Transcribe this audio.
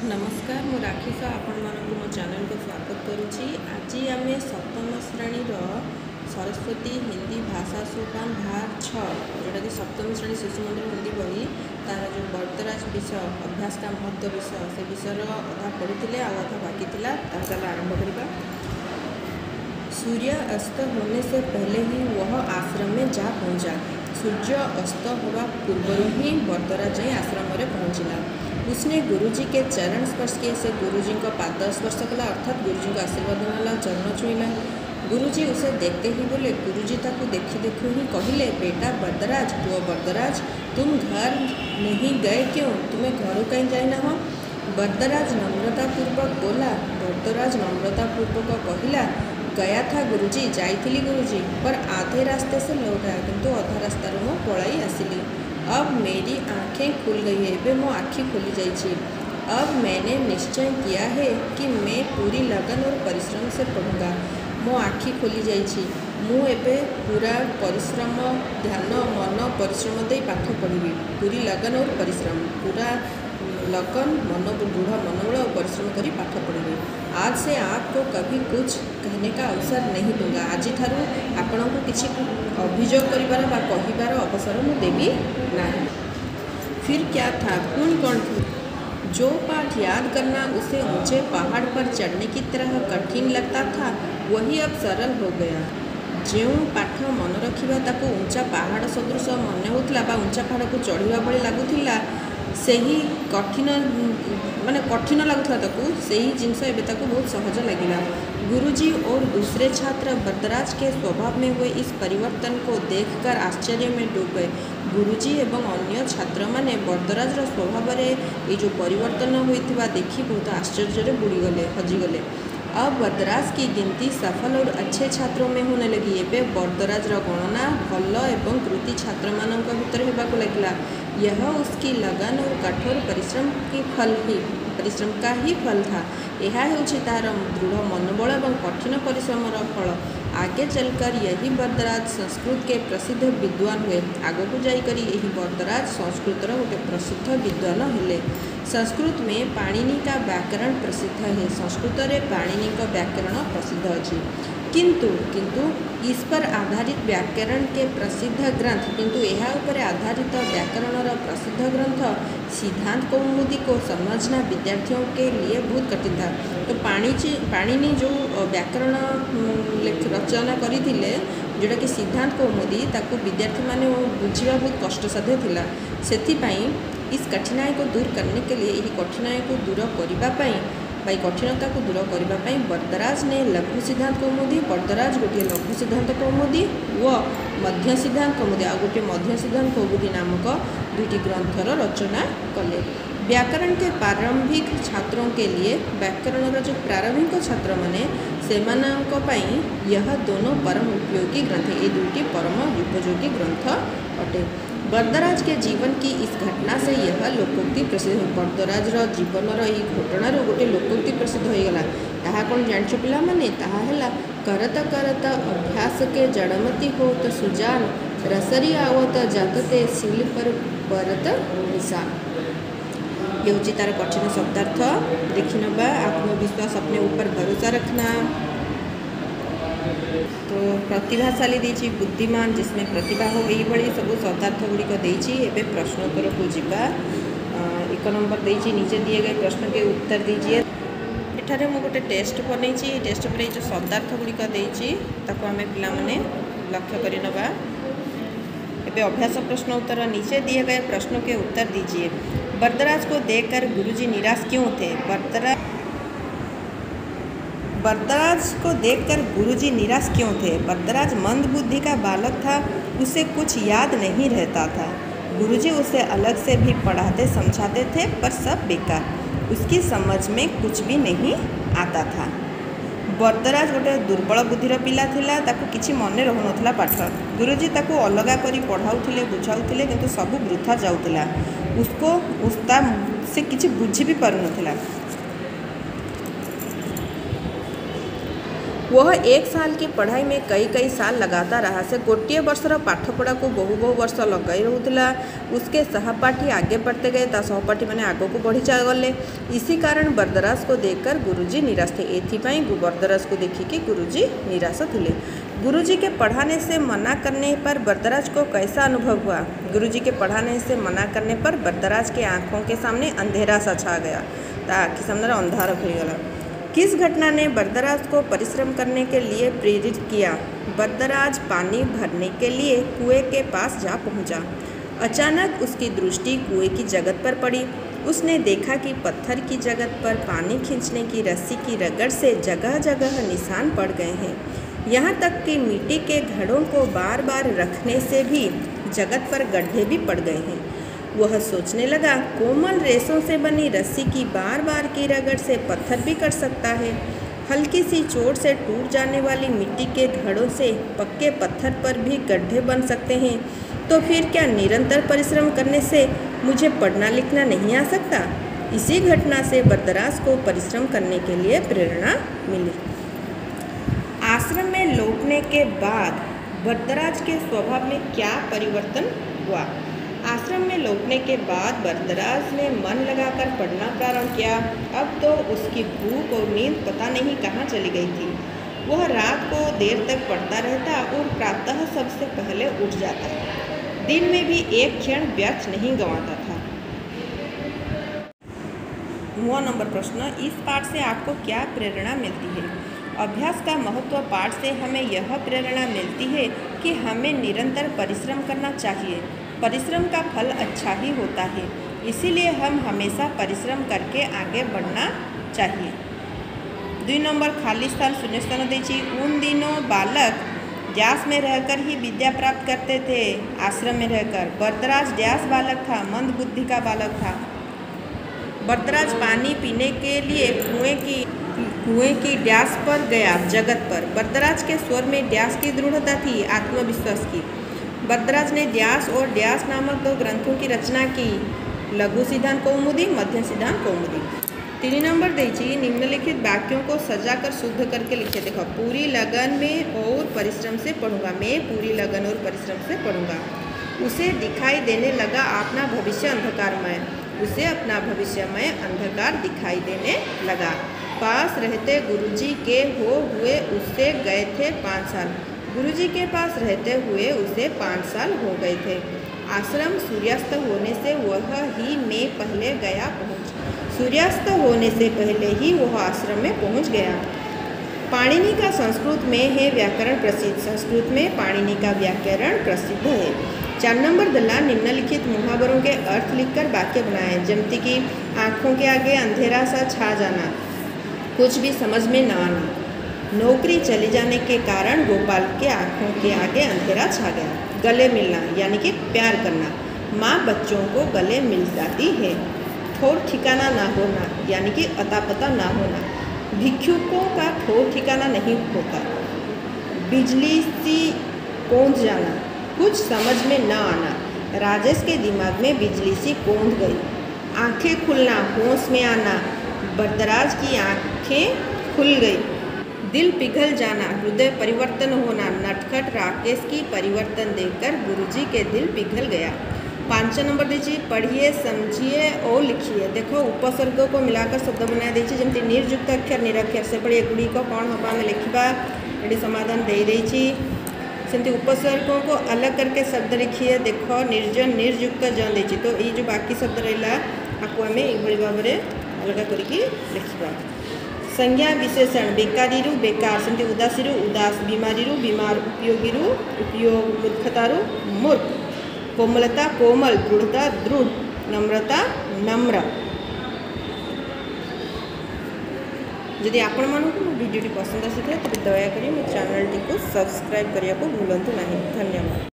नमस्कार मु राखीस आपण मानक मो चैनल को स्वागत करुच्ची। आज आम सप्तम श्रेणी सरस्वती हिंदी भाषा सोपान भाग 6 जोटा कि सप्तम श्रेणी शिशु मंडल हिंदी बही तार जो बर्तराज विषय अभ्यास का महत्व विषय से विषय अधा पढ़ी आधा बाकी था चल आरंभ करवा। सूर्य अस्त होने से पहले ही वह आश्रम में जा पहुंचा। सूर्य अस्त होगा पूर्व ही बर्तराज आश्रम में पहुँचला। उसने गुरुजी के चरण स्पर्श किए से गुरुजी को पाद स्पर्श कला अर्थात गुरुजी को आशीर्वाद नाला चरण छुईला। गुरुजी उसे देखते ही बोले। गुरुजी ताकू देखी देखू ही कहले, बेटा बरदराज, पुओ बरदराज, तुम घर नहीं गए क्यों? तुम्हें घर कहीं जाइना हो? बरदराज नम्रतापूर्वक बोला। बरदराज नम्रतापूर्वक कहला, गया था गुरुजी, जाइथिली गुरुजी, पर आधे रास्ते से लौटा किंतु अधा रास्तार मु पलाई आसिली। अब मेरी आँखें खुल गई है, एवं मो आँखी खुली जाइए। अब मैंने निश्चय किया है कि मैं पूरी लगन और परिश्रम से पढ़ूँगा। मो आँखी खुली जाइए, मु एबे पूरा परिश्रम ध्यान मन परिश्रम दे पाठ पढ़ी। पूरी लगन और परिश्रम, पूरा लगन मन दृढ़ मनोबल और परिश्रम करी पाठ पढ़ी। आज से आपको कभी कुछ कहने का अवसर नहीं दूंगा। आज ठारू आपण को किसी अभियोग करिबार बा कहिबार अवसर मु देवी ना। फिर क्या था? कौन कौन थी? जो पाठ याद करना उसे ऊंचे पहाड़ पर चढ़ने की तरह कठिन लगता था, वही अब सरल हो गया। जो पाठ मन रखा ताको ऊंचा पहाड़ सदृश मन होता, ऊंचा पहाड़ को चढ़ा भाई लगुला, से ही कठिन माने कठिन लगुला ताकू, से ही जिनस एवं ताकू बहुत सहज लगिला। गुरुजी और दूसरे छात्र बरदराज के स्वभाव में हुए इस परिवर्तन को देखकर आश्चर्य में डूब गए। गुरुजी एवं अन्य छात्र माने बरदराज स्वभाव में ये जो परिवर्तन होता देखी बहुत आश्चर्य बुड़ीगले हजिगले। अब बरदराज की गिनती सफल और अच्छे छात्रों में होने लगी। एवं बरदराज गणना भल एवं कृति छात्र मान भीतर होगा लगिला। यह उसकी लगन और कठोर परिश्रम का ही फल था। यह होछि तार दृढ़ मनोबल और कठिन परिश्रम फल। आगे चलकर यही बरदराज संस्कृत के प्रसिद्ध विद्वान हुए। आग को जाकर यही बरदराज संस्कृतर गोटे प्रसिद्ध विद्वान हेले। संस्कृत में पाणिनि का व्याकरण प्रसिद्ध है। संस्कृत में पाणिनि का व्याकरण प्रसिद्ध अच्छी, किंतु इस पर आधारित व्याकरण के प्रसिद्ध ग्रंथ किंतु यह पर आधारित व्याकरण प्रसिद्ध ग्रंथ सिद्धांत कौमुदी को समझना विद्यार्थियों के लिए बहुत कठिन था। तो पाणिनि जो व्याकरण रचना करथिले जोटा कि सिद्धांत कौमुदी ताकू विद्यार्थी माने बुझा बहुत कष्टसाध्य थिला। सेथिपाई इस कठिनाई को दूर करने के लिए यही कठिनाई को दूर करने कठिनता को दूर करने बरदराज ने लघु सिद्धांत कौमुदी, बरदराज गोटे लघु सिद्धांत कौमुदी व मध्य सिद्धांत कौमुदी आ गोटे मध्य सिद्धांत कौमुदी नामक दुईटी ग्रंथर रचना कले। व्याकरण के प्रारंभिक छात्रों के लिए व्याकरण जो प्रारंभिक छात्र माने सेमानंक पई यह दोनों परम उपयोगी ग्रंथ, ये दुईटी परम उपयोगी ग्रंथ अटे। बरदराज के जीवन की इस घटना से यह लोकोक्ति प्रसिद्ध हो। बरदराज जीवनर यही घटनार गोटे लोकोक्ति प्रसिद्ध होगला। ताहा कौन जान पिला माने ताहा है, करत करत अभ्यास के जड़मती हो तो सुजान, रसरी आवत जातते सील पर परत निशान। ये हूँ तार कठिन शब्दार्थ देखी नवा। आत्मविश्वास, अपने ऊपर भरोसा रखना। तो प्रतिभाशाली देची बुद्धिमान, जिसमें प्रतिभा हो, यही भाई सब शब्दार्थ गुड़िक देची। एवं प्रश्नोत्तर को जीवा। 1 नंबर देची, नीचे दिए गए प्रश्न के उत्तर दीजिए। एठारे मु गोटे टेस्ट बनई, टेस्ट पर जो शब्दार्थ गुड़िक देची ताको आमे पिला माने लक्ष्य करि नबा। एवं अभ्यास प्रश्न उत्तर, नीचे दिए गए प्रश्नों के उत्तर दीजिए। बरदराज को देखकर गुरुजी निराश क्यों थे? बरदराज को देखकर गुरुजी निराश क्यों थे? बरदराज मंद बुद्धि का बालक था, उसे कुछ याद नहीं रहता था। गुरुजी उसे अलग से भी पढ़ाते समझाते थे, पर सब बेकार, उसकी समझ में कुछ भी नहीं आता था। बरदराज गोटे दुर्बल बुद्धिर पिला थिला, ताकू किछि मन रहउनथला पाठ। गुरुजी ताकू अलगा करी पढ़ाउथिले बुझाउथिले, किंतु सब वृथा जाउथिला। उसको से किछि बुझी भी पारुनथला। वह 1 साल की पढ़ाई में कई साल लगातार रहा से गोटे वर्षर पाठपढ़ा को बहु वर्ष लगाई रोला। उसके सहपाठी आगे बढ़ते गए, ता सहपाठी मैंने आग को बढ़ी गले। इसी कारण बरदराज को देखकर गुरुजी निराश थे। एथिपाई बरदराज को देखिए गुरुजी निराश थे। गुरुजी के पढ़ाने से मना करने पर बरदराज को कैसा अनुभव हुआ? गुरुजी के पढ़ाने से मना करने पर बरदराज के आँखों के सामने अंधेरा सा छा गया। आँखि सामने अंधार खुलगला। किस घटना ने बरदराज को परिश्रम करने के लिए प्रेरित किया? बरदराज पानी भरने के लिए कुएं के पास जा पहुंचा। अचानक उसकी दृष्टि कुएं की जगत पर पड़ी। उसने देखा कि पत्थर की जगत पर पानी खींचने की रस्सी की रगड़ से जगह जगह निशान पड़ गए हैं। यहाँ तक कि मिट्टी के घड़ों को बार बार रखने से भी जगत पर गड्ढे भी पड़ गए हैं। वह सोचने लगा, कोमल रेशों से बनी रस्सी की बार बार की रगड़ से पत्थर भी कट सकता है। हल्की सी चोट से टूट जाने वाली मिट्टी के घड़ों से पक्के पत्थर पर भी गड्ढे बन सकते हैं। तो फिर क्या निरंतर परिश्रम करने से मुझे पढ़ना लिखना नहीं आ सकता? इसी घटना से बरदराज को परिश्रम करने के लिए प्रेरणा मिली। आश्रम में लौटने के बाद बरदराज के स्वभाव में क्या परिवर्तन हुआ? आश्रम में लौटने के बाद बरदराज ने मन लगाकर पढ़ना प्रारंभ किया। अब तो उसकी भूख और नींद पता नहीं कहाँ चली गई थी। वह रात को देर तक पढ़ता रहता और प्रातः सबसे पहले उठ जाता। दिन में भी एक क्षण व्यर्थ नहीं गंवाता था। 9 नंबर प्रश्न, इस पाठ से आपको क्या प्रेरणा मिलती है? अभ्यास का महत्व पाठ से हमें यह प्रेरणा मिलती है कि हमें निरंतर परिश्रम करना चाहिए। परिश्रम का फल अच्छा ही होता है, इसीलिए हम हमेशा परिश्रम करके आगे बढ़ना चाहिए। 2 नंबर, खाली स्थान शून्य स्थान दीजिए। उन दिनों बालक ड्यास में रहकर ही विद्या प्राप्त करते थे। आश्रम में रहकर बरदराज ड्यास बालक था, मंद बुद्धि का बालक था। बरदराज पानी पीने के लिए कुएं की ड्यास पर गया, जगत पर। बरदराज के स्वर में ड्यास की दृढ़ता थी, आत्मविश्वास की। बरदराज ने ड्यास और ड्यास नामक 2 ग्रंथों की रचना की, लघु सिद्धांत कौमुदी, मध्य सिद्धांत कौमुदी। 3 नंबर दीजिए, निम्नलिखित वाक्यों को सजा कर शुद्ध करके लिखे। देखो, पूरी लगन में और परिश्रम से पढ़ूंगा। मैं पूरी लगन और परिश्रम से पढ़ूंगा। उसे दिखाई देने लगा अपना भविष्य अंधकारमय। उसे अपना भविष्यमय अंधकार दिखाई देने लगा। पास रहते गुरुजी के हुए उससे गए थे 5 साल। गुरुजी के पास रहते हुए उसे 5 साल हो गए थे। आश्रम सूर्यास्त होने से वह ही में पहले गया पहुँच। सूर्यास्त होने से पहले ही वह आश्रम में पहुँच गया। पाणिनि का संस्कृत में है व्याकरण प्रसिद्ध। संस्कृत में पाणिनि का व्याकरण प्रसिद्ध है। 4 नंबर दला, निम्नलिखित मुहावरों के अर्थ लिखकर वाक्य बनाएं। जमती कि आँखों के आगे अंधेरा सा छा जाना, कुछ भी समझ में न आना। नौकरी चले जाने के कारण गोपाल के आँखों के आगे अंधेरा छा गया। गले मिलना यानी कि प्यार करना। माँ बच्चों को गले मिल जाती है। ठौर ठिकाना ना होना यानी कि अता पता ना होना। भिक्षुकों का ठौर ठिकाना नहीं होता। बिजली सी कौंध जाना, कुछ समझ में न आना। राजेश के दिमाग में बिजली सी कौंध गई। आँखें खुलना, होश में आना। बरदराज की आँखें खुल गई। दिल पिघल जाना, हृदय परिवर्तन होना। नटखट राकेश की परिवर्तन देखकर गुरुजी के दिल पिघल गया। 5 नंबर दीजिए, पढ़िए, समझिए और लिखिए। देखो, उपसर्ग को मिलाकर शब्द बना दीजिए। जमती निर्जुक्त अक्षर निरक्षर से पढ़िए गुड़िक कौन हवा में लिखा ये समाधान दे देछि। सेमती उपसर्गों को अलग करके शब्द लिखिए। देखो, निर्जन निर्जुक्त जन देछि, तो ये जो बाकी शब्द रहा आपको आम ये भाव में अलग करके लिखा। संज्ञा विशेषण, बेकारी बेकार, सेमती उदासी उदास, बीमारी बीमार, उपयोगी उपयोग, मूर्खता मूर्ख, कोमलता कोमल, दृढ़ता दृढ़, नम्रता नम्र। जदि आपण मानक वीडियो पसंद आसी तेज दयाकोरी मो चैनल टी को सब्सक्राइब करने को भूलु नहीं। धन्यवाद।